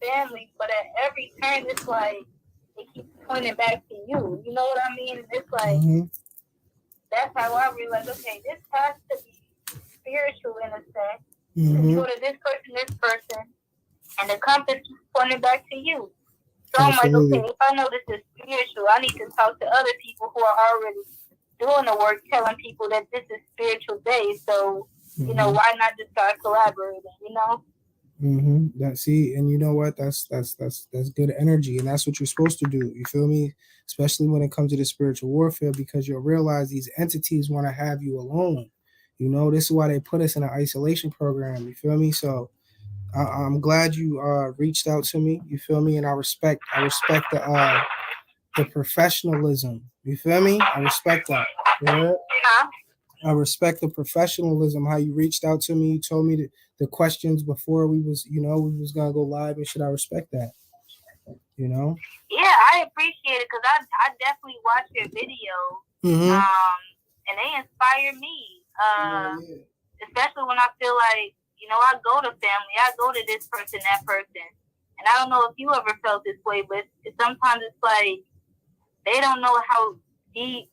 family, but at every turn, it's like it keeps pointing back to you. You know what I mean? It's like that's how I realize. Okay, this has to be spiritual in a sense. You go to this person, and the compass keeps pointing back to you. So I'm like, okay, if I know this is spiritual, I need to talk to other people who are already doing the work, telling people that this is spiritual based. So, you know, why not just start collaborating, you know? And you know what? That's good energy, and that's what you're supposed to do. You feel me? Especially when it comes to the spiritual warfare, because you'll realize these entities want to have you alone. You know, this is why they put us in an isolation program. You feel me? So I'm glad you reached out to me. You feel me? And I respect the professionalism. You feel me? I respect that. Yeah. I respect the professionalism. How you reached out to me. You told me the questions before we was gonna go live and shit. I respect that. You know. Yeah, I appreciate it because I definitely watch your videos. And they inspire me. Especially when I feel like, you know, I go to family, I go to this person, that person. And I don't know if you ever felt this way, but sometimes it's like they don't know how deep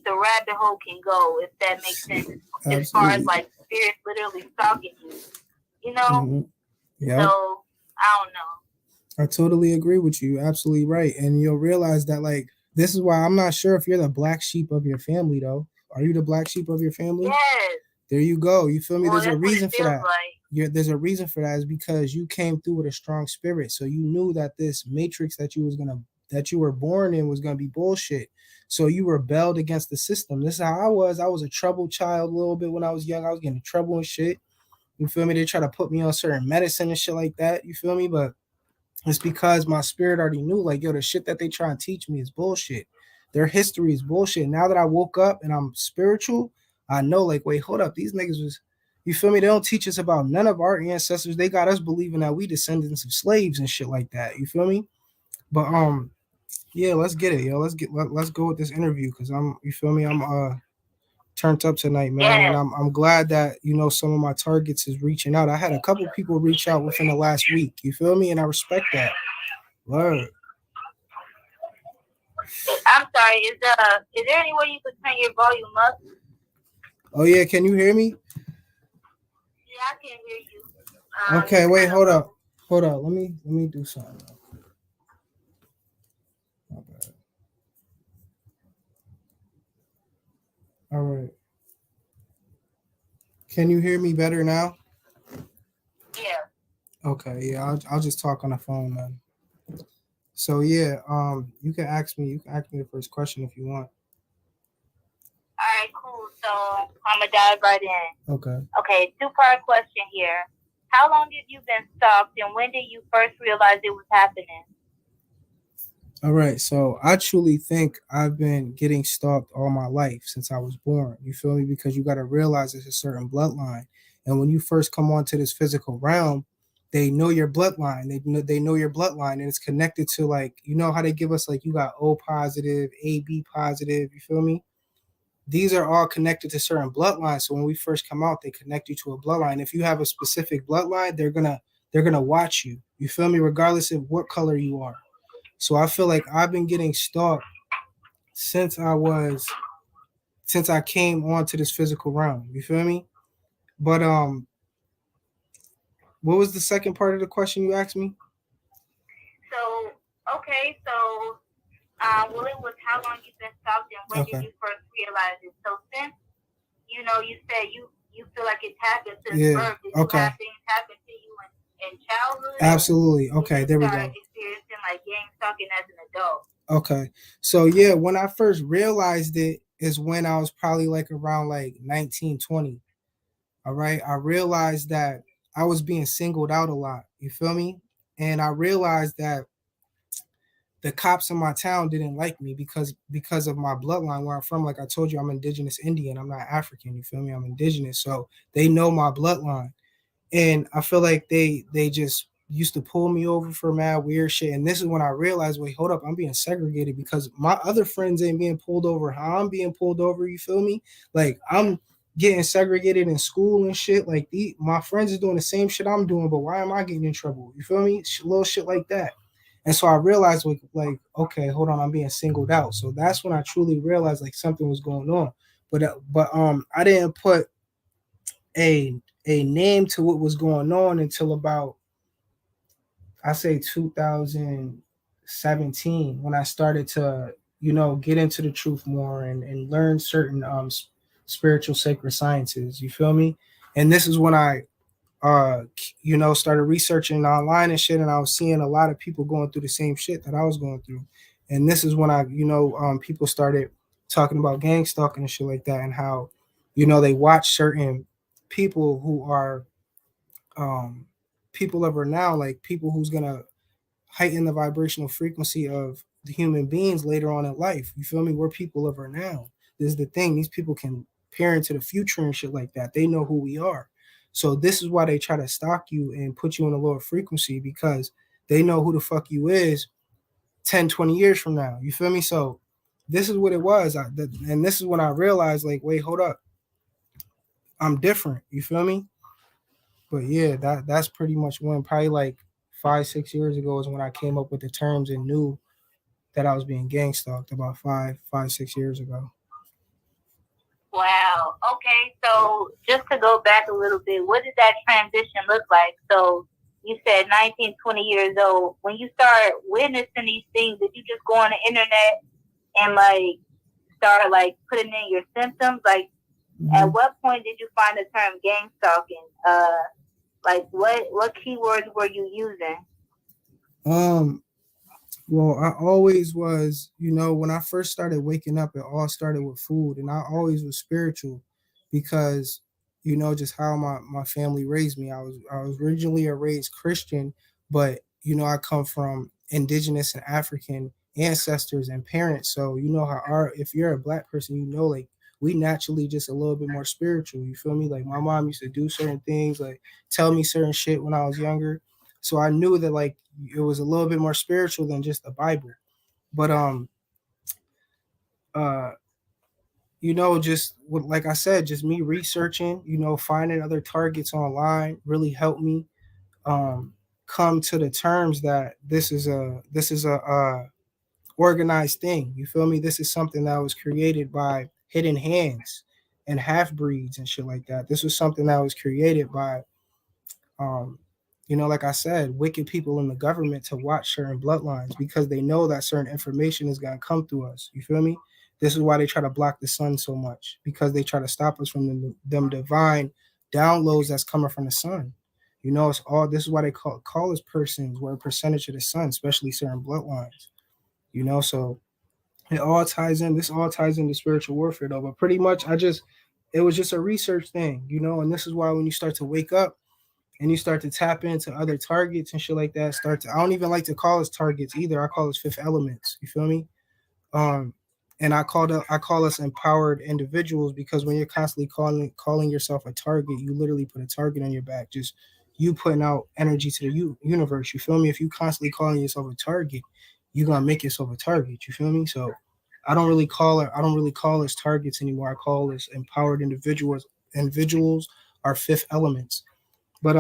the rabbit hole can go, if that makes sense. Absolutely. As far as like spirits literally stalking you, you know? Yeah. So, I don't know. I totally agree with you. You're absolutely right. And you'll realize that, like, this is why I'm not sure if you're the black sheep of your family, though. Are you the black sheep of your family? Yes. There you go. You feel me? Well, there's a reason for that. Like. There's a reason for that. Is because you came through with a strong spirit. So you knew that this matrix that you were born in was gonna be bullshit. So you rebelled against the system. This is how I was. I was a troubled child a little bit when I was young. I was getting in trouble and shit. You feel me? They try to put me on certain medicine and shit like that. You feel me? But it's because my spirit already knew, like, yo, the shit that they try and teach me is bullshit. Their history is bullshit. Now that I woke up and I'm spiritual, I know, like, wait, hold up. These niggas was, you feel me? They don't teach us about none of our ancestors. They got us believing that we descendants of slaves and shit like that. You feel me? But yeah, let's get it, yo. Let's go with this interview because you feel me? I'm turned up tonight, man, and I'm glad that some of my targets is reaching out. I had a couple people reach out within the last week. You feel me? And I respect that. Word. I'm sorry. Is there any way you could turn your volume up? Oh yeah, can you hear me? Yeah, I can hear you. Okay, wait, hold up. Let me do something. My bad. All right. Can you hear me better now? Yeah. Okay, yeah, I'll just talk on the phone then. So yeah, you can ask me the first question if you want. All right, cool. So I'm gonna dive right in. Okay, 2-part question here. How long have you been stalked, and when did you first realize it was happening? All right, so I truly think I've been getting stalked all my life since I was born. You feel me? Because you got to realize it's a certain bloodline, and when you first come onto this physical realm, they know your bloodline. They know your bloodline, and it's connected to, like, you know how they give us, like, you got O positive, AB positive. You feel me? These are all connected to certain bloodlines. So when we first come out, they connect you to a bloodline. If you have a specific bloodline, they're gonna watch you. You feel me? Regardless of what color you are. So I feel like I've been getting stalked since I came onto this physical realm. You feel me? But what was the second part of the question you asked me? So well, it was how long you've been stalked and when did you first realize it? So since you said you feel like it's happened since birth, did you have things happen to you in childhood? Absolutely. Okay, there we go. Experiencing like gang stalking as an adult. Okay, so yeah, when I first realized it is when I was probably like around like 1920. All right, I realized that I was being singled out a lot. You feel me? And I realized that the cops in my town didn't like me because of my bloodline, where I'm from. Like I told you, I'm indigenous Indian. I'm not African. You feel me? I'm indigenous, so they know my bloodline, and I feel like they just used to pull me over for mad weird shit. And this is when I realized, wait, hold up, I'm being segregated because my other friends ain't being pulled over how I'm being pulled over. You feel me? Like getting segregated in school and shit. Like my friends is doing the same shit I'm doing, but why am I getting in trouble? You feel me? Little shit like that. And so I realized like, okay, hold on, I'm being singled out. So that's when I truly realized like something was going on. But I didn't put a name to what was going on until about, I say, 2017, when I started to, get into the truth more and learn certain spiritual sacred sciences. You feel me? And this is when I started researching online and shit, and I was seeing a lot of people going through the same shit that I was going through. And this is when people started talking about gang stalking and shit like that, and how, they watch certain people who are um people of renown, like people who's gonna heighten the vibrational frequency of the human beings later on in life. You feel me? We're people of renown. This is the thing. These people can peer into the future and shit like that. They know who we are. So this is why they try to stalk you and put you in a lower frequency, because they know who the fuck you is 10, 20 years from now. You feel me? So this is what it was. And this is when I realized, like, wait, hold up. I'm different. You feel me? But yeah, that's pretty much when, probably like 5, 6 years ago, is when I came up with the terms and knew that I was being gang stalked, about 5, 6 years ago. Wow. Okay. So just to go back a little bit, what did that transition look like? So you said 19, 20 years old. When you start witnessing these things, did you just go on the internet and like start like putting in your symptoms? Like, at what point did you find the term gang stalking? Like what keywords were you using? Well, I always was, when I first started waking up, it all started with food. And I always was spiritual because, just how my family raised me. I was originally raised Christian, but, I come from indigenous and African ancestors and parents. So, if you're a black person, like, we naturally just a little bit more spiritual. You feel me? Like, my mom used to do certain things, like tell me certain shit when I was younger. So I knew that, like, it was a little bit more spiritual than just the Bible. But uh just like I said, just me researching, finding other targets online really helped me um come to the terms that this is a organized thing. You feel me? This is something that was created by hidden hands and half breeds and shit like that. This was something that was created by um, like I said, wicked people in the government to watch certain bloodlines, because they know that certain information is going to come through us. You feel me? This is why they try to block the sun so much, because they try to stop us from them divine downloads that's coming from the sun. It's all, this is why they call us persons. We're a percentage of the sun, especially certain bloodlines. So it all ties in. This all ties into spiritual warfare, though. But pretty much, it was just a research thing, and this is why when you start to wake up and you start to tap into other targets and shit like that, I don't even like to call us targets either. I call us fifth elements. You feel me? Um, and I call us empowered individuals, because when you're constantly calling yourself a target, you literally put a target on your back. Just you putting out energy to the universe. You feel me? If you constantly calling yourself a target, you're gonna make yourself a target. You feel me? So I don't really call us targets anymore. I call us empowered individuals. Individuals are fifth elements. But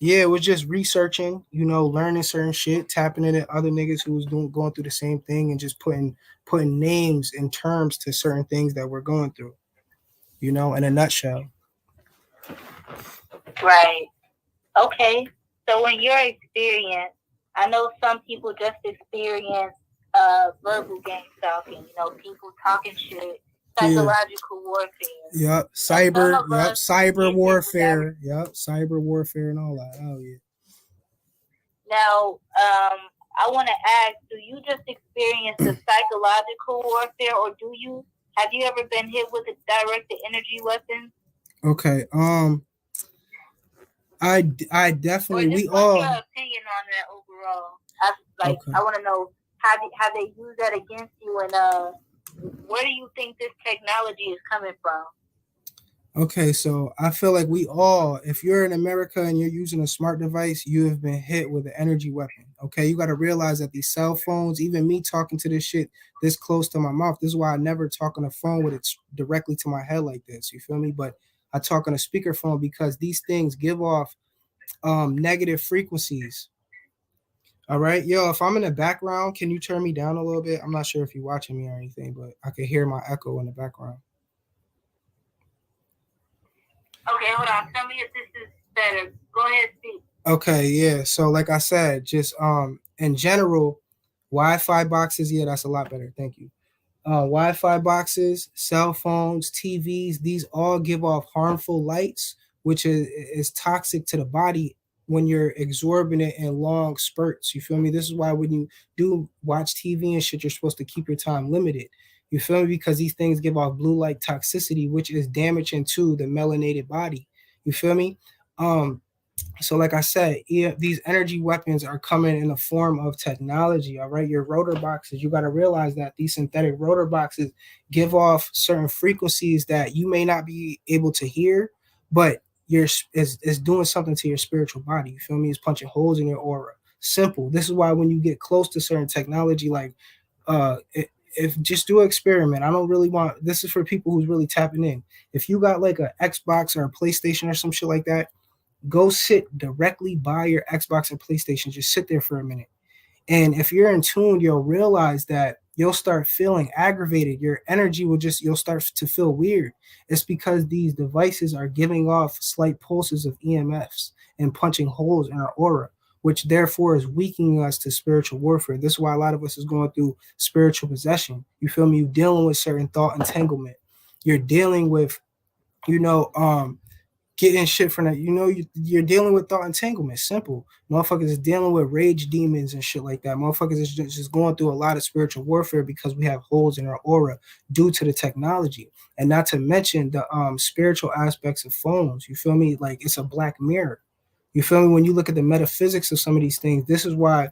yeah, it was just researching, learning certain shit, tapping into other niggas who was going through the same thing, and just putting names and terms to certain things that we're going through, in a nutshell. Right. Okay. So in your experience, I know some people just experience verbal gang stalking, people talking shit, psychological warfare. Yep. Cyber warfare. Yep. Cyber warfare and all that. Oh yeah. Now, I want to ask, do you just experience the psychological warfare, or have you ever been hit with a directed energy weapon? Okay. I definitely, we all. Your opinion on that overall? I want to know, have they used that against you, and where do you think this technology is coming from? Okay, so I feel like we all, if you're in America and you're using a smart device, you have been hit with an energy weapon. Okay, you got to realize that these cell phones, even me talking to this shit this close to my mouth, this is why I never talk on the phone with it directly to my head like this. You feel me? But I talk on a speakerphone because these things give off negative frequencies. All right, yo, if I'm in the background, can you turn me down a little bit? I'm not sure if you're watching me or anything, but I can hear my echo in the background. Okay, hold on. Tell me if this is better. Go ahead, speak. Okay, yeah. So like I said, just in general, Wi-Fi boxes, yeah, that's a lot better. Thank you. Wi-Fi boxes, cell phones, TVs, these all give off harmful lights, which is toxic to the body when you're absorbing it in long spurts. You feel me? This is why when you do watch TV and shit, you're supposed to keep your time limited. You feel me? Because these things give off blue light toxicity, which is damaging to the melanated body. You feel me? Um, so, like I said, yeah, these energy weapons are coming in the form of technology. All right, your rotor boxes. You got to realize that these synthetic rotor boxes give off certain frequencies that you may not be able to hear, but your is doing something to your spiritual body. You feel me? It's punching holes in your aura. Simple. This is why when you get close to certain technology, like if just do an experiment. I don't really want this is for people who's really tapping in. If you got like a Xbox or a PlayStation or some shit like that, go sit directly by your Xbox or PlayStation. Just sit there for a minute. And if you're in tune, you'll realize that you'll start feeling aggravated. Your energy will just, you'll start to feel weird. It's because these devices are giving off slight pulses of EMFs and punching holes in our aura, which therefore is weakening us to spiritual warfare. This is why a lot of us is going through spiritual possession. You feel me? You're dealing with certain thought entanglement. You're dealing with, you know, getting shit from that. You're dealing with thought entanglement. Simple. Motherfuckers is dealing with rage demons and shit like that. Motherfuckers is just going through a lot of spiritual warfare because we have holes in our aura due to the technology. And not to mention the spiritual aspects of phones. You feel me? Like it's a black mirror. You feel me? When you look at the metaphysics of some of these things, this is why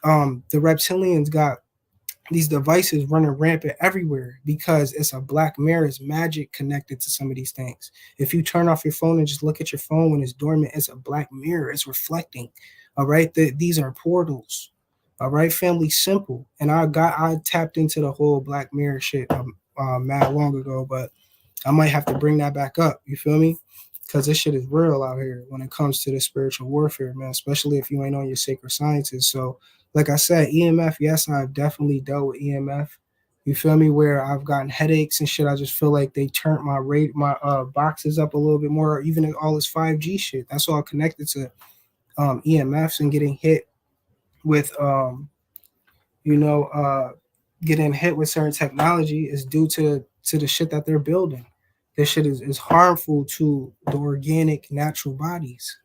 the reptilians got these devices running rampant everywhere because it's a black mirror, it's magic connected to some of these things. If you turn off your phone and just look at your phone when it's dormant, it's a black mirror, it's reflecting. All right, these are portals. All right, family, simple. And I tapped into the whole black mirror shit mad long ago, but I might have to bring that back up. You feel me? Because this shit is real out here when it comes to the spiritual warfare, man. Especially if you ain't on your sacred sciences. So, like I said, EMF. Yes, I've definitely dealt with EMF. You feel me? Where I've gotten headaches and shit. I just feel like they turned my rate, my boxes up a little bit more. Even all this 5G shit. That's all connected to EMFs and getting hit with you know, getting hit with certain technology is due to the shit that they're building. This shit is harmful to the organic natural bodies.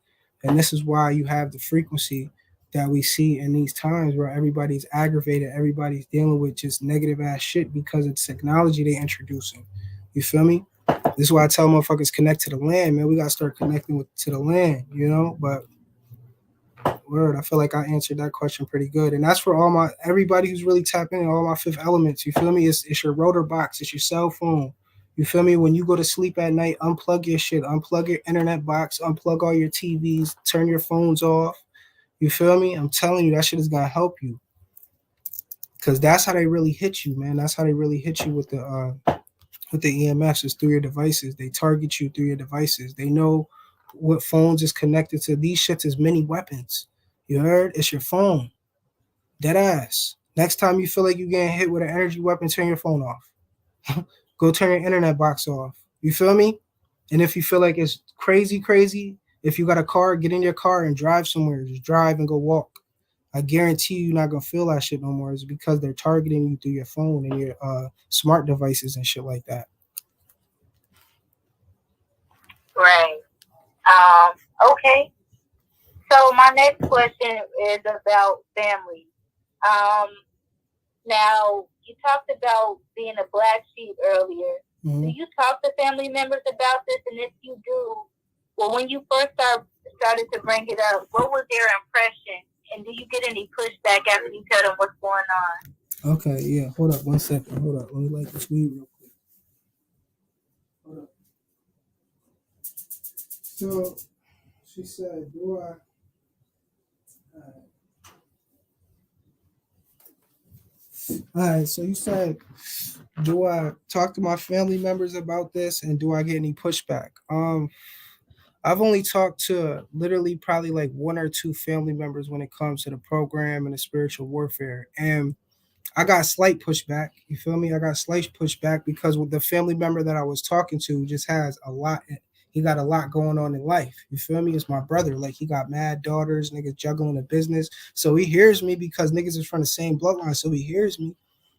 And this is why you have the frequency that we see in these times where everybody's aggravated, everybody's dealing with just negative ass shit because it's technology they introducing. You feel me? This is why I tell motherfuckers connect to the land, man. We gotta start connecting to the land, you know. But word, I feel like I answered that question pretty good. And that's for all my everybody who's really tapping in, all my fifth elements. You feel me? It's your rotor box, it's your cell phone. You feel me? When you go to sleep at night, unplug your shit, unplug your internet box, unplug all your TVs, turn your phones off. You feel me? I'm telling you, that shit is gonna help you. Cause that's how they really hit you, man. That's how they really hit you with the EMFs is through your devices. They target you through your devices. They know what phones is connected to. These shits is many weapons. You heard? It's your phone. Dead ass. Next time you feel like you're getting hit with an energy weapon, turn your phone off. Go turn your internet box off. You feel me? And if you feel like it's crazy, if you got a car, get in your car and drive somewhere. Just drive and go walk. I guarantee you're not gonna feel that shit no more. It's because they're targeting you through your phone and your smart devices and shit like that. Right. Okay. So my next question is about family. Um, Now, you talked about being a black sheep earlier. Mm-hmm. Do you talk to family members about this? And if you do, well, when you first started to bring it up, what was their impression? And do you get any pushback after you tell them what's going on? Okay, yeah. Hold up 1 second. Hold up. Let me light this weed real quick. Hold up. So she said, do I? All right, so you said, do I talk to my family members about this and do I get any pushback? I've only talked to literally probably like one or two family members when it comes to the program and the spiritual warfare. And I got slight pushback. You feel me? I got slight pushback because with the family member that I was talking to just has a lot. He got a lot going on in life. You feel me? It's my brother. Like he got mad daughters, niggas juggling a business. So he hears me because niggas is from the same bloodline. So he hears me,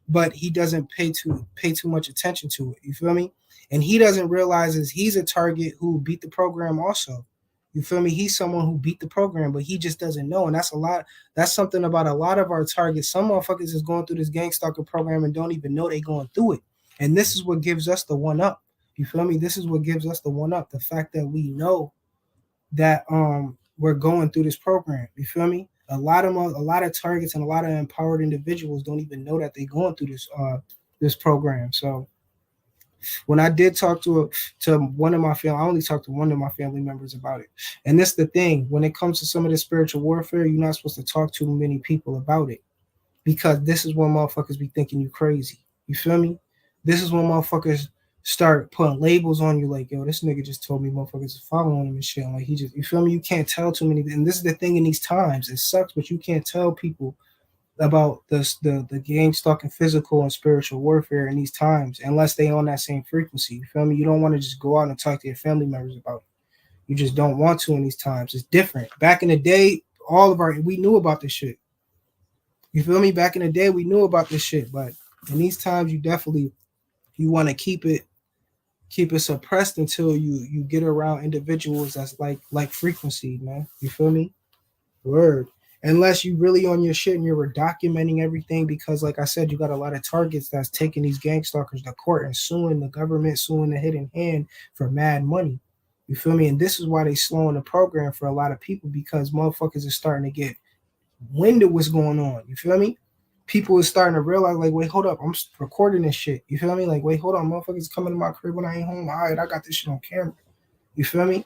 but he doesn't pay too much attention to it. You feel me? And he doesn't realize is he's a target who beat the program also. You feel me? He's someone who beat the program, but he just doesn't know. And that's a lot. That's something about a lot of our targets. Some motherfuckers is going through this gang stalker program and don't even know they going through it. And this is what gives us the one up. You feel me? This is what gives us the one up. The fact that we know that we're going through this program. You feel me? A lot of targets and a lot of empowered individuals don't even know that they're going through this program. So when I did talk to one of my family, I only talked to one of my family members about it. And that's the thing. When it comes to some of the spiritual warfare, you're not supposed to talk to many people about it because this is when motherfuckers be thinking you crazy. You feel me? This is when motherfuckers start putting labels on you like, yo, this nigga just told me motherfuckers are following him and shit. Like he just, you feel me? You can't tell too many. And this is the thing in these times. It sucks, but you can't tell people about the gang stalking physical and spiritual warfare in these times unless they on that same frequency. You feel me? You don't want to just go out and talk to your family members about it. You just don't want to in these times. It's different. Back in the day, we knew about this shit. You feel me? Back in the day, we knew about this shit, but in these times, you want to keep it suppressed until you get around individuals that's like frequency, man. You feel me? Word. Unless you really on your shit and you're documenting everything, because like I said, you got a lot of targets that's taking these gang stalkers to court and suing the government, suing the hidden hand for mad money. You feel me? And this is why they slowing the program for a lot of people because motherfuckers are starting to get wind of what's going on. You feel me? People is starting to realize, like, wait, hold up, I'm recording this shit. You feel me? Like, wait, hold on, motherfuckers coming to my crib when I ain't home. All right, I got this shit on camera. You feel me?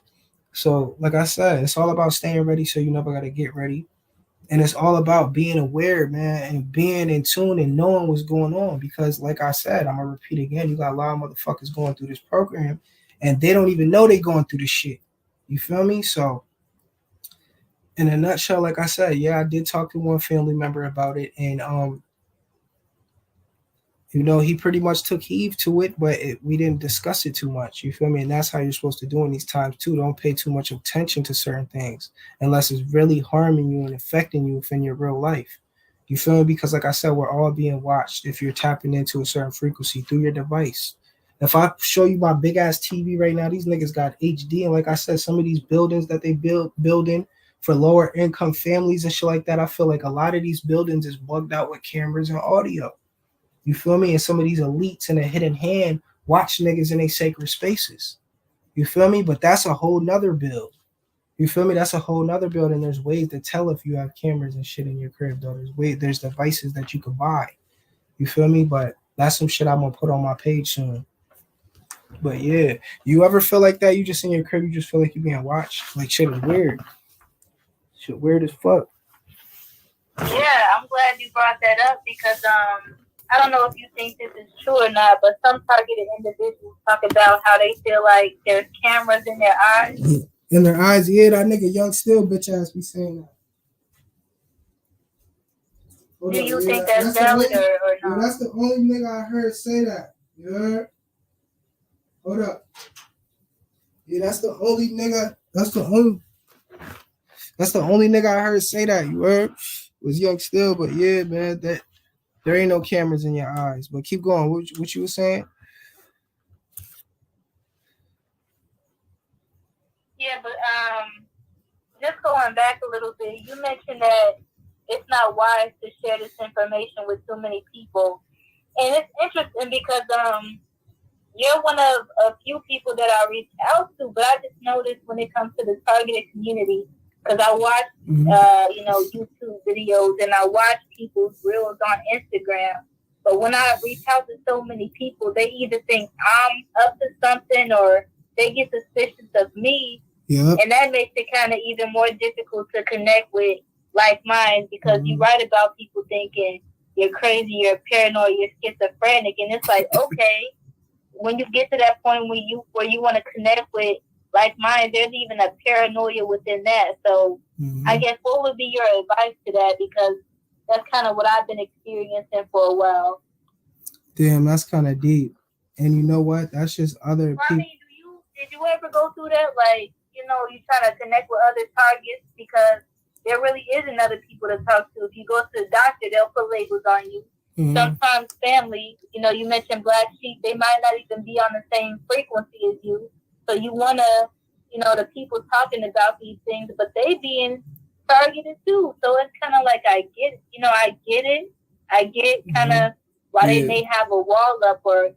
So, like I said, it's all about staying ready so you never got to get ready. And it's all about being aware, man, and being in tune and knowing what's going on. Because, like I said, I'm going to repeat again, you got a lot of motherfuckers going through this program and they don't even know they going through this shit. You feel me? So, in a nutshell, like I said, yeah, I did talk to one family member about it. And, he pretty much took heed to it, but we didn't discuss it too much. You feel me? And that's how you're supposed to do in these times too. Don't pay too much attention to certain things unless it's really harming you and affecting you within your real life. You feel me? Because like I said, we're all being watched if you're tapping into a certain frequency through your device. If I show you my big ass TV right now, these niggas got HD, and like I said, some of these buildings that they building for lower income families and shit like that, I feel like a lot of these buildings is bugged out with cameras and audio. You feel me? And some of these elites in a hidden hand watch niggas in their sacred spaces. You feel me? But that's a whole nother build. You feel me? That's a whole nother build. And there's ways to tell if you have cameras and shit in your crib, though. There's devices that you can buy. You feel me? But that's some shit I'm gonna put on my page soon. But yeah, you ever feel like that? You just in your crib, you just feel like you're being watched. Like shit is weird. Shit weird as fuck. Yeah, I'm glad you brought that up because I don't know if you think this is true or not, but some targeted individuals talk about how they feel like there's cameras in their eyes. In their eyes, yeah, that nigga Young Still bitch ass be saying that. Do you think that's valid or not? Yeah, that's the only nigga I heard say that. You heard? Hold up. Yeah, that's the only nigga. That's the only nigga I heard say that. You heard? Was Young Still, but yeah, man, that there ain't no cameras in your eyes. But keep going. What you were saying? Yeah, but just going back a little bit, you mentioned that it's not wise to share this information with too many people, and it's interesting because you're one of a few people that I reached out to, but I just noticed when it comes to the targeted community, because I watch YouTube videos and I watch people's reels on Instagram. But when I reach out to so many people, they either think I'm up to something or they get suspicious of me Yep. And that makes it kind of even more difficult to connect with like minds because you write about people thinking you're crazy, you're paranoid, you're schizophrenic, and it's like, okay, when you get to that point where you want to connect with like minds, there's even a paranoia within that. So I guess what would be your advice to that? Because that's kind of what I've been experiencing for a while. Damn, that's kind of deep. And you know what? That's just other people. I mean, did you ever go through that? Like, you try to connect with other targets because there really isn't other people to talk to. If you go to the doctor, they'll put labels on you. Sometimes family, you mentioned black sheep, they might not even be on the same frequency as you. So you want to, the people talking about these things, but they being targeted too. So it's kind of like I get it. I get kind of why they may have a wall up or,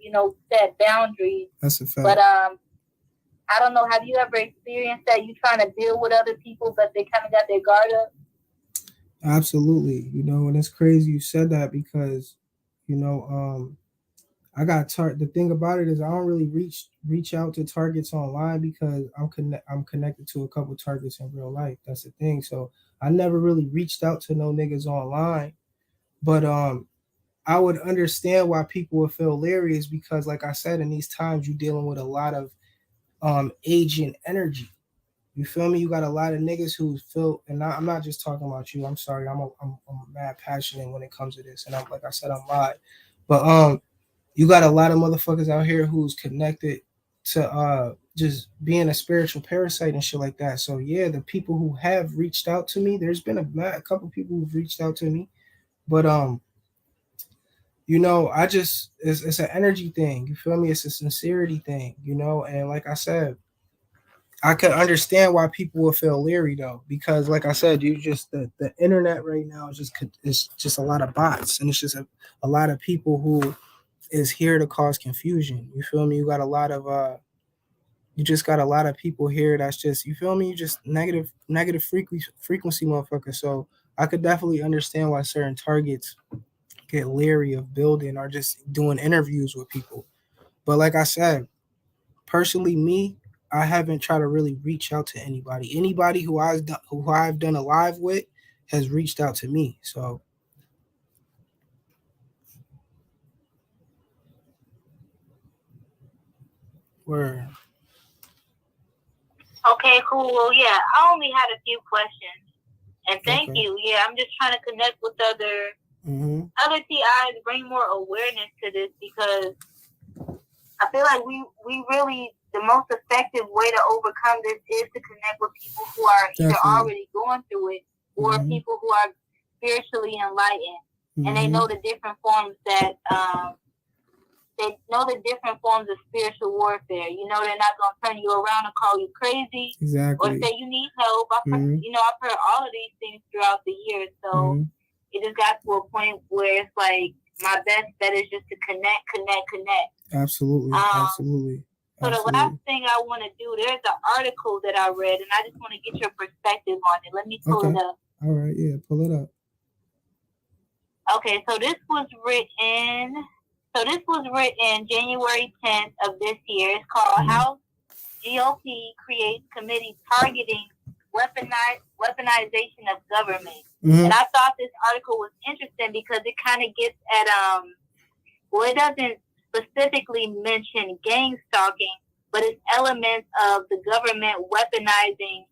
set boundaries. That's a fact. But I don't know, have you ever experienced that? You trying to deal with other people, but they kind of got their guard up? Absolutely. And it's crazy you said that because, I got the thing about it is I don't really reach out to targets online because I'm connected to a couple targets in real life. That's the thing. So I never really reached out to no niggas online. But I would understand why people would feel leery is because, like I said, in these times you're dealing with a lot of agent energy. You feel me? You got a lot of niggas who feel, and I'm not just talking about you. I'm sorry, I'm mad passionate when it comes to this, and I'm like I said, I'm live. But you got a lot of motherfuckers out here who's connected to just being a spiritual parasite and shit like that. So yeah, the people who have reached out to me, there's been a couple people who've reached out to me, but I just it's an energy thing. You feel me? It's a sincerity thing. And like I said, I could understand why people will feel leery though, because like I said, you just the internet right now is just a lot of bots, and it's just a lot of people who is here to cause confusion. You feel me? You got a lot of you just got a lot of people here that's just, you feel me? You just negative frequency motherfucker. So I could definitely understand why certain targets get leery of building or just doing interviews with people. But like I said, personally, me, I haven't tried to really reach out to anybody. Anybody who I've done a live with has reached out to me. So we're okay, cool. Well, yeah, I only had a few questions, and thank you. Yeah, I'm just trying to connect with other TIs, bring more awareness to this because I feel like we really, the most effective way to overcome this is to connect with people who are either already going through it or people who are spiritually enlightened, and they know the different forms that they know the different forms of spiritual warfare. They're not gonna turn you around and call you crazy, or say you need help. I've heard all of these things throughout the years, so it just got to a point where it's like my best bet is just to connect. Absolutely. So the last thing I want to do, there's an article that I read, and I just want to get your perspective on it. Let me pull it up. All right, yeah, pull it up. Okay, so this was written January 10th of this year. It's called House GOP Creates Committee Targeting Weaponization of Government. And I thought this article was interesting because it kind of gets at, it doesn't specifically mention gang stalking, but it's elements of the government weaponizing,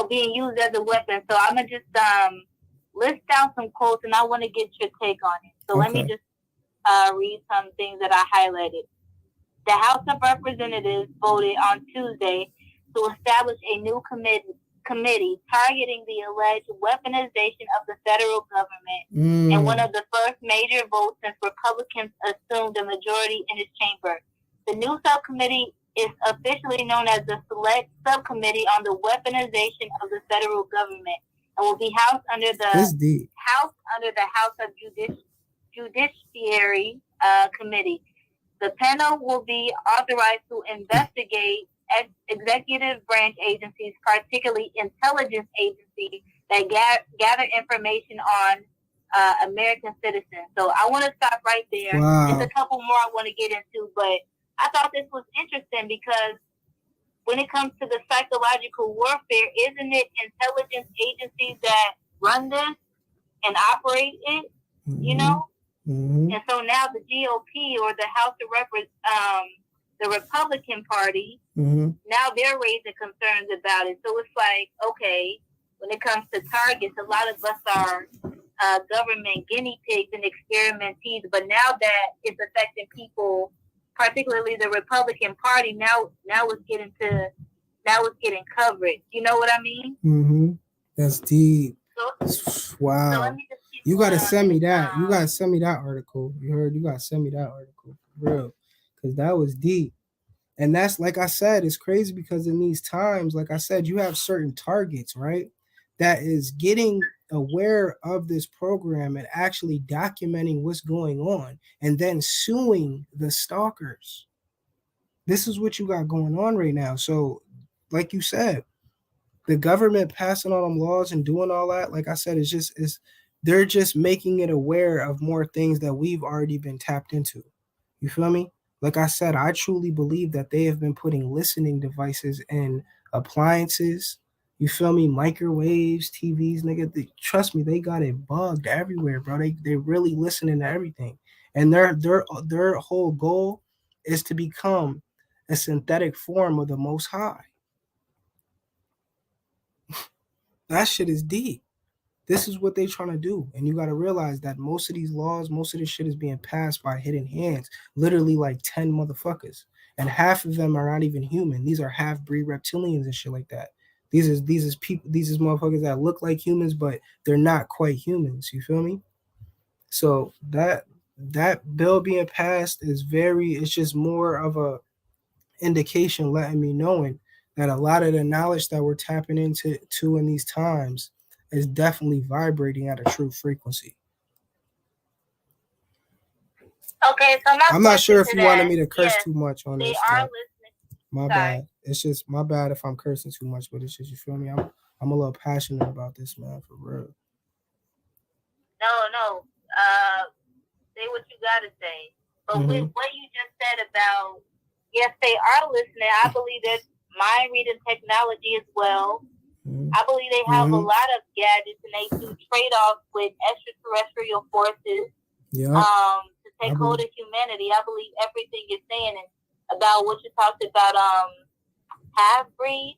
being used as a weapon. So I'm going to just list down some quotes, and I want to get your take on it. So let me just read some things that I highlighted. The House of Representatives voted on Tuesday to establish a new committee targeting the alleged weaponization of the federal government, and one of the first major votes since Republicans assumed a majority in its chamber. The new subcommittee is officially known as the Select Subcommittee on the Weaponization of the Federal Government, and will be housed under the House of Judiciary Committee. The panel will be authorized to investigate executive branch agencies, particularly intelligence agencies, that gather information on American citizens. So I want to stop right there. Wow. There's a couple more I want to get into, but I thought this was interesting because when it comes to the psychological warfare, isn't it intelligence agencies that run this and operate it? You know? And so now the GOP or the House of the Republican Party, now they're raising concerns about it. So it's like, okay, when it comes to targets, a lot of us are government guinea pigs and experimentees. But now that it's affecting people, particularly the Republican Party, now it's getting coverage. You know what I mean? That's deep. So, wow. So let me just you gotta send me that. You gotta send me that article. You heard? You gotta send me that article for real, because that was deep. And that's, like I said, it's crazy because in these times, like I said, you have certain targets, right? That is getting aware of this program and actually documenting what's going on and then suing the stalkers. This is what you got going on right now. So, like you said, the government passing all them laws and doing all that, like I said, they're just making it aware of more things that we've already been tapped into. You feel me? Like I said, I truly believe that they have been putting listening devices in appliances. You feel me? Microwaves, TVs, nigga. Trust me, they got it bugged everywhere, bro. They really listening to everything, and their whole goal is to become a synthetic form of the Most High. That shit is deep. This is what they trying to do. And you got to realize that most of these laws, most of this shit is being passed by hidden hands, literally like 10 motherfuckers. And half of them are not even human. These are half-breed reptilians and shit like that. These is people, these is motherfuckers that look like humans, but they're not quite humans. You feel me? So that bill being passed is it's just more of a indication letting me knowing that a lot of the knowledge that we're tapping into in these times is definitely vibrating at a true frequency. Okay, so I'm not sure if you wanted me to curse too much on this. They are listening. My bad. It's just my bad if I'm cursing too much, but it's just, you feel me? I'm a little passionate about this, man, for real. No. Say what you gotta say. But with what you just said about, yes, they are listening. I believe that mind reading technology as well. I believe they have a lot of gadgets and they do trade-offs with extraterrestrial forces to take hold of humanity. I believe everything you're saying about what you talked about, half-breed.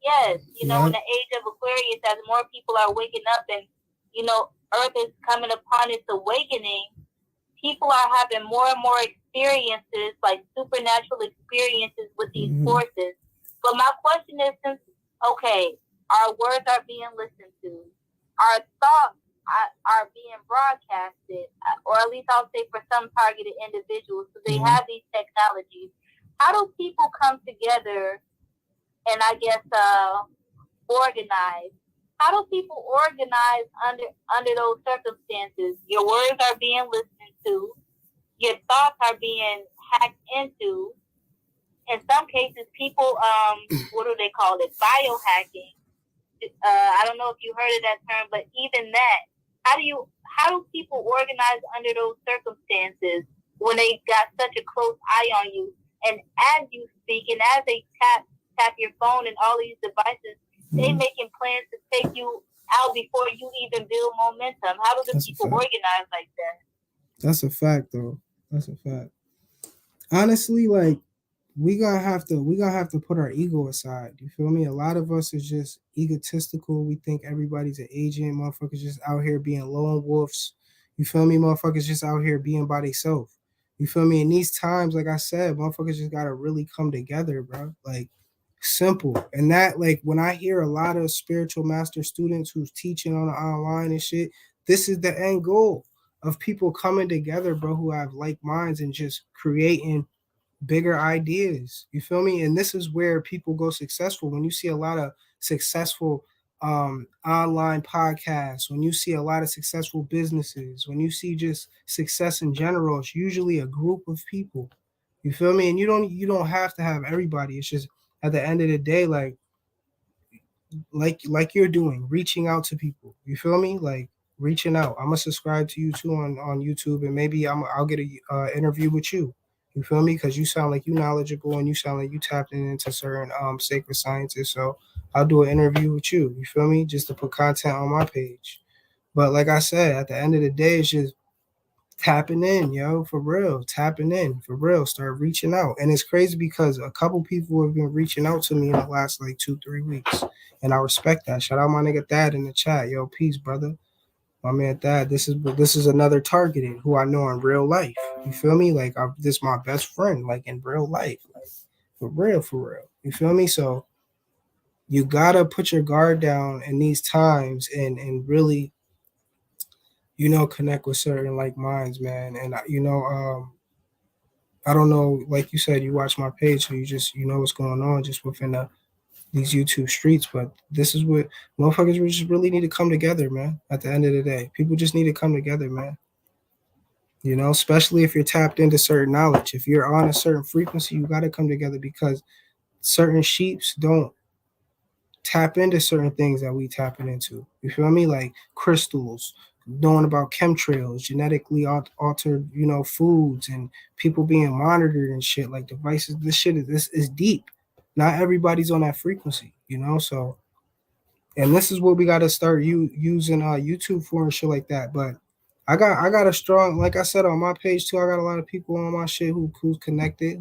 Yes, you know, in the age of Aquarius, as more people are waking up and, you know, Earth is coming upon its awakening, people are having more and more experiences, like supernatural experiences with these forces. But my question is, since, okay, our words are being listened to, our thoughts are being broadcasted, or at least I'll say for some targeted individuals, so they have these technologies. How do people come together and, I guess, organize? How do people organize under those circumstances? Your words are being listened to. Your thoughts are being hacked into. In some cases, people, what do they call it? Biohacking. I don't know if you heard of that term, but even that, how do people organize under those circumstances when they got such a close eye on you? And as you speak, and as they tap your phone and all these devices, they making plans to take you out before you even build momentum. How do the people organize like that? That's a fact, though. That's a fact. Honestly, like, we gonna have to put our ego aside. You feel me? A lot of us is just egotistical. We think everybody's an agent. Motherfuckers just out here being lone wolves. You feel me? Motherfuckers just out here being by themselves. You feel me? In these times, like I said, motherfuckers just gotta really come together, bro. Like, simple. And that, like, when I hear a lot of spiritual master students who's teaching on the online and shit, this is the end goal of people coming together, bro, who have like minds and just creating bigger ideas. You feel me? And this is where people go successful. When you see a lot of successful online podcasts, when you see a lot of successful businesses, when you see just success in general, it's usually a group of people. You feel me? And you don't have to have everybody. It's just at the end of the day, like you're doing, reaching out to people. You feel me? Like reaching out. I'm gonna subscribe to you too on YouTube, and maybe I'll get a interview with you. You feel me? Because you sound like you knowledgeable and you sound like you tapped into certain sacred sciences. So I'll do an interview with you. You feel me? Just to put content on my page. But like I said, at the end of the day, it's just tapping in, yo, for real. Tapping in, for real. Start reaching out. And it's crazy because a couple people have been reaching out to me in the last like 2-3 weeks. And I respect that. Shout out my nigga Thad in the chat. Yo, peace, brother. My man Thad, this is another targeted who I know in real life. You feel me? Like this my best friend, like in real life. Like for real, for real. You feel me? So you gotta put your guard down in these times and really, connect with certain like minds, man. And I don't know, like you said, you watch my page, so you know what's going on just within these YouTube streets. But this is what motherfuckers just really need to come together, man. At the end of the day, people just need to come together, man. Especially if you're tapped into certain knowledge. If you're on a certain frequency, you got to come together because certain sheeps don't tap into certain things that we tapping into. You feel me? Like crystals, knowing about chemtrails, genetically altered, foods, and people being monitored and shit like devices. This is deep. Not everybody's on that frequency, So, and this is what we got to start using YouTube for and shit like that. But I got a strong, like I said on my page too. I got a lot of people on my shit who's connected,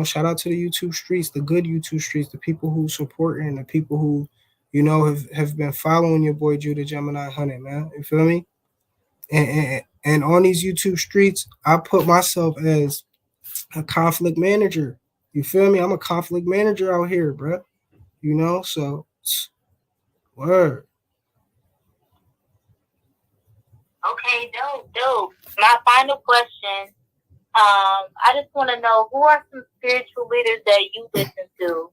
shout out to the YouTube streets, the good YouTube streets, the people who support and the people who, have been following your boy Judah Gemini 100, man. You feel me? And on these YouTube streets, I put myself as a conflict manager. You feel me? I'm a conflict manager out here, bro. So word. Okay, dope. My final question. I just want to know, who are some spiritual leaders that you listen to?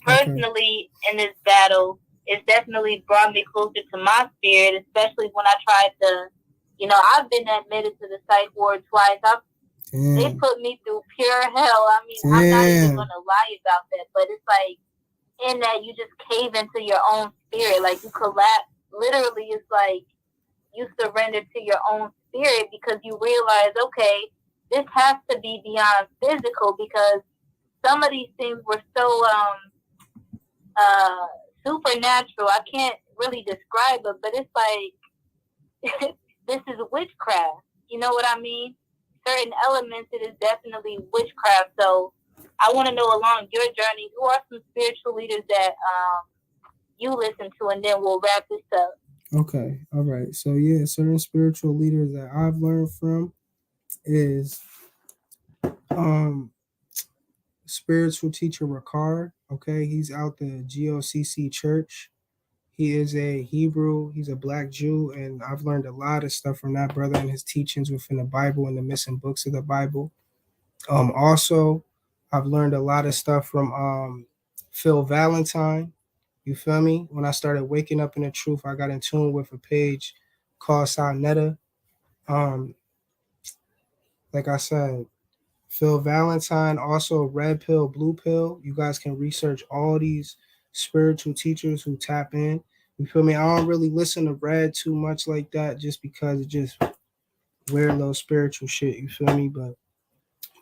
Personally, in this battle, it's definitely brought me closer to my spirit, especially when I tried to, I've been admitted to the psych ward twice. They put me through pure hell. I mean, I'm not even going to lie about that, but it's like, in that you just cave into your own spirit, like you collapse. Literally, it's like you surrender to your own spirit because you realize, okay, this has to be beyond physical because some of these things were so supernatural. I can't really describe it, but it's like this is witchcraft. You know what I mean? Certain elements, it is definitely witchcraft. So I want to know, along your journey, who are some spiritual leaders that you listen to, and then we'll wrap this up. Okay, all right. So yeah, certain spiritual leaders that I've learned from is spiritual teacher Ricard. Okay, he's out the GOCC church. He is a Hebrew. He's a black Jew, and I've learned a lot of stuff from that brother and his teachings within the Bible and the missing books of the Bible. Also, I've learned a lot of stuff from Phil Valentine. You feel me? When I started waking up in the truth, I got in tune with a page called Sonetta. Like I said, Phil Valentine, also Red Pill, Blue Pill. You guys can research all these spiritual teachers who tap in. You feel me? I don't really listen to Red too much like that just because it just weird little spiritual shit. You feel me? But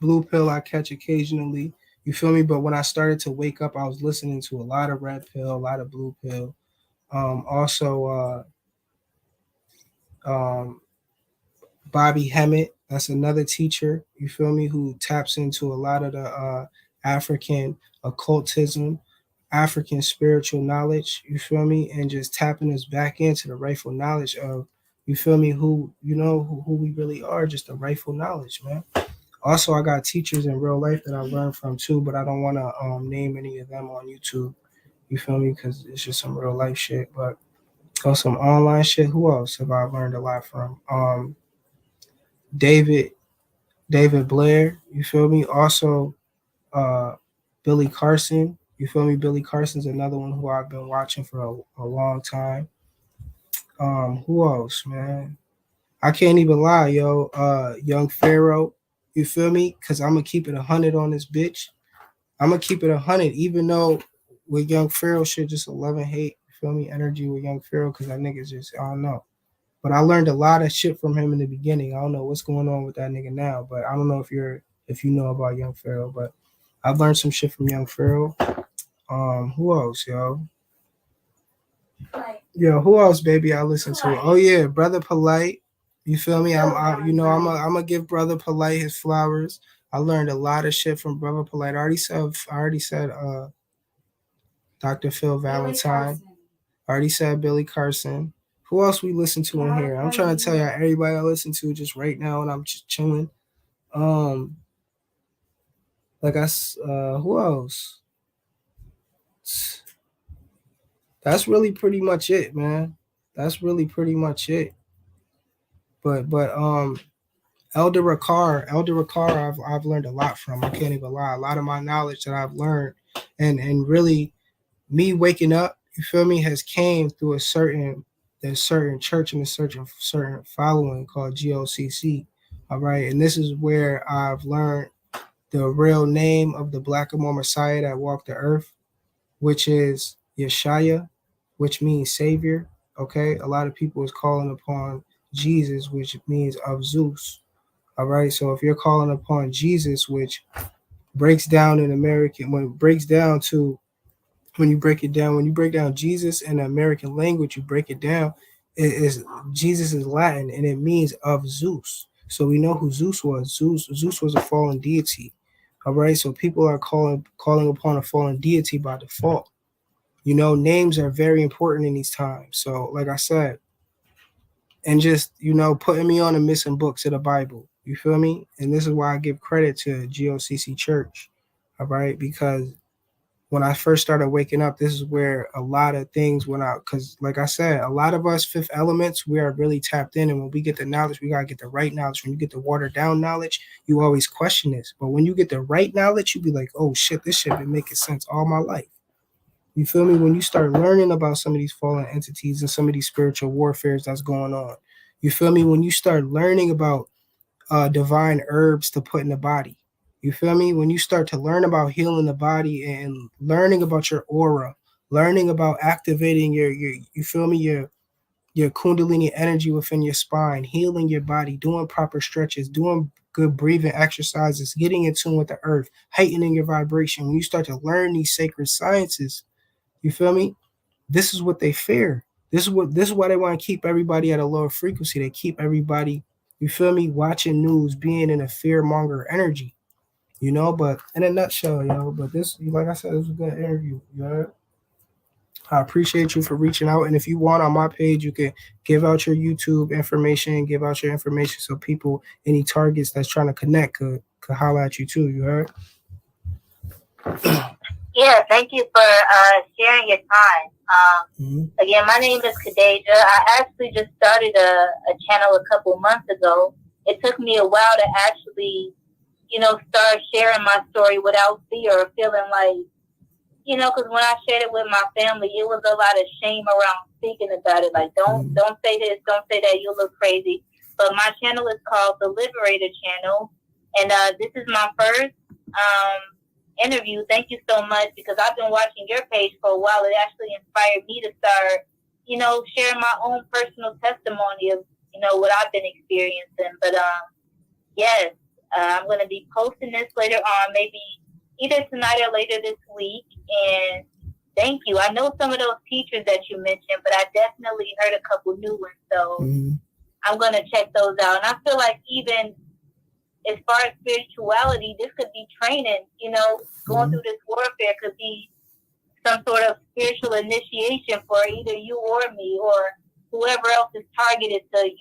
Blue Pill I catch occasionally. You feel me? But when I started to wake up, I was listening to a lot of Red Pill, a lot of Blue Pill. Also, Bobby Hemmett, that's another teacher, you feel me, who taps into a lot of the African occultism, African spiritual knowledge, you feel me, and just tapping us back into the rightful knowledge of, you feel me, who we really are, just the rightful knowledge, man. Also, I got teachers in real life that I learned from too, but I don't want to name any of them on YouTube, you feel me, because it's just some real life shit. But on some online shit, who else have I learned a lot from? David Blair, you feel me? Also, uh, Billy Carson, you feel me? Billy Carson's another one who I've been watching for a long time. Who else, man? I can't even lie, yo. Young Pharaoh, you feel me? Cause I'm gonna keep it 100 on this bitch. I'm gonna keep it 100, even though with Young Pharaoh shit, just 11 hate. You feel me? Energy with Young Pharaoh, cause that nigga's just, I don't know. But I learned a lot of shit from him in the beginning. I don't know what's going on with that nigga now, but I don't know if you know about Young Pharaoh, but I've learned some shit from Young Pharaoh. Who else, yo? Yo, who else, baby? I listen to. Oh yeah, Brother Polite. You feel me? I'm gonna give Brother Polite his flowers. I learned a lot of shit from Brother Polite. I already said Dr. Phil Valentine. I already said Billy Carson. Who else we listen to in here? I'm trying to tell y'all everybody I listen to just right now, and I'm just chilling. Who else? That's really pretty much it, man. That's really pretty much it. But Elder Ricard, I've learned a lot from. I can't even lie. A lot of my knowledge that I've learned, and really me waking up, you feel me, has came through a certain church and a certain following called GOCC. All right, and this is where I've learned the real name of the Black Amor Messiah that walked the earth, which is Yeshaya, which means Savior. Okay, a lot of people is calling upon Jesus, which means of Zeus. All right, so if you're calling upon Jesus, which breaks down in American, when it breaks down to when you break it down, when you break down Jesus in the American language, you break it down. It is Jesus is Latin and it means of Zeus. So we know who Zeus was. Zeus was a fallen deity. All right, so people are calling upon a fallen deity by default. You know, names are very important in these times. So, like I said, and just putting me on the missing books of the Bible. You feel me? And this is why I give credit to GOCC Church. All right, because when I first started waking up, this is where a lot of things went out. Because, like I said, a lot of us fifth elements, we are really tapped in. And when we get the knowledge, we got to get the right knowledge. When you get the watered down knowledge, you always question this. But when you get the right knowledge, you be like, oh, shit, this shit been making sense all my life. You feel me? When you start learning about some of these fallen entities and some of these spiritual warfares that's going on. You feel me? When you start learning about divine herbs to put in the body. You feel me? When you start to learn about healing the body and learning about your aura, learning about activating your you feel me, your kundalini energy within your spine, healing your body, doing proper stretches, doing good breathing exercises, getting in tune with the earth, heightening your vibration. When you start to learn these sacred sciences, you feel me? This is what they fear. This is why they want to keep everybody at a lower frequency. They keep everybody, you feel me, watching news, being in a fear monger energy. But in a nutshell, but this, like I said, this was a good interview. I appreciate you for reaching out. And if you want on my page, you can give out your YouTube information, give out your information so people, any targets that's trying to connect could holler at you too. You heard? Yeah, thank you for sharing your time. Again, my name is Kadeja. I actually just started a channel a couple months ago. It took me a while to actually, start sharing my story without fear or feeling like, because when I shared it with my family, it was a lot of shame around speaking about it. Like, don't say this, don't say that, you'll look crazy. But my channel is called The Liberator Channel. And this is my first interview. Thank you so much, because I've been watching your page for a while. It actually inspired me to start, sharing my own personal testimony of, what I've been experiencing. But yes, I'm going to be posting this later on, maybe either tonight or later this week. And thank you. I know some of those teachers that you mentioned, but I definitely heard a couple new ones. So I'm going to check those out. And I feel like even as far as spirituality, this could be training, going through this warfare could be some sort of spiritual initiation for either you or me or whoever else is targeted to,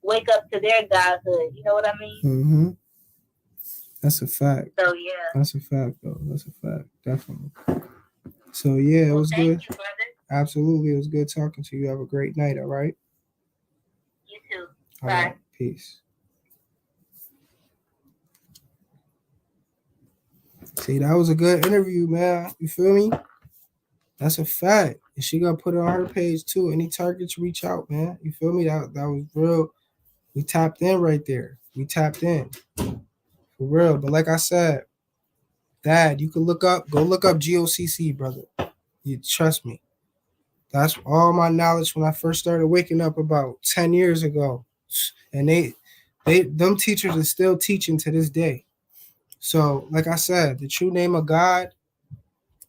wake up to their godhood. You know what I mean? That's a fact. So, yeah. That's a fact, though. That's a fact. Definitely. So, yeah, it was good. Thank you, brother. Absolutely. It was good talking to you. Have a great night, all right? You too. All Bye. right. Peace. See, that was a good interview, man. You feel me? That's a fact. And she gonna put it on her page too. Any targets, reach out, man. You feel me? That was real. We tapped in right there. We tapped in. For real. But like I said, Dad, you can go look up GOCC, brother. You trust me. That's all my knowledge when I first started waking up about 10 years ago. And them teachers are still teaching to this day. So, like I said, the true name of God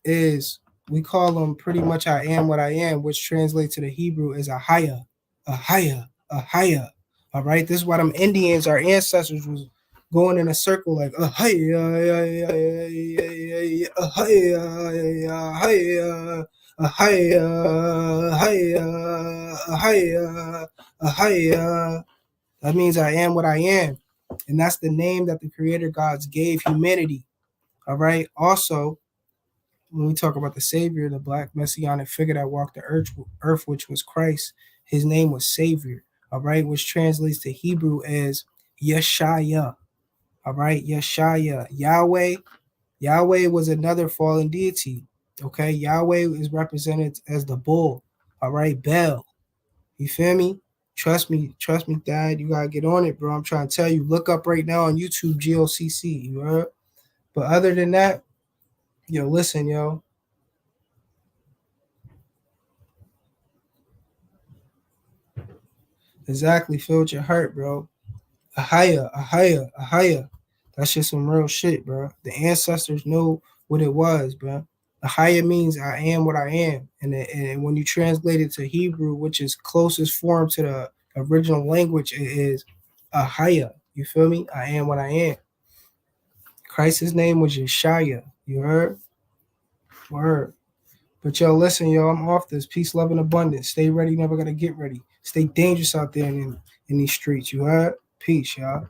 is, we call him pretty much I am what I am, which translates to the Hebrew is Ahaya, Ahaya, Ahaya. All right, this is why them Indians, our ancestors, was going in a circle like Ahaya, Ahaya, Ahaya, Ahaya, Ahaya, Ahaya, Ahaya. That means I am what I am, and that's the name that the Creator gods gave humanity. All right. Also, when we talk about the Savior, the black messianic figure that walked the earth, which was Christ, his name was Savior, all right, which translates to Hebrew as Yeshaya, all right, Yeshaya. Yahweh was another fallen deity, okay? Yahweh is represented as the bull, all right, Bel, you feel me? Trust me, Dad, you gotta get on it, bro. I'm trying to tell you, look up right now on YouTube, GOCC, you heard? But other than that, yo, listen, yo, exactly. Feel with your heart, bro. Ahaya, Ahaya, Ahaya. That's just some real shit, bro. The ancestors know what it was, bro. Ahaya means I am what I am. And when you translate it to Hebrew, which is closest form to the original language, it is Ahaya. You feel me? I am what I am. Christ's name was Yeshaya. You heard? Word. But yo, listen, yo, I'm off this. Peace, love, and abundance. Stay ready, never gonna get ready. Stay dangerous out there in these streets. You heard? Peace, y'all.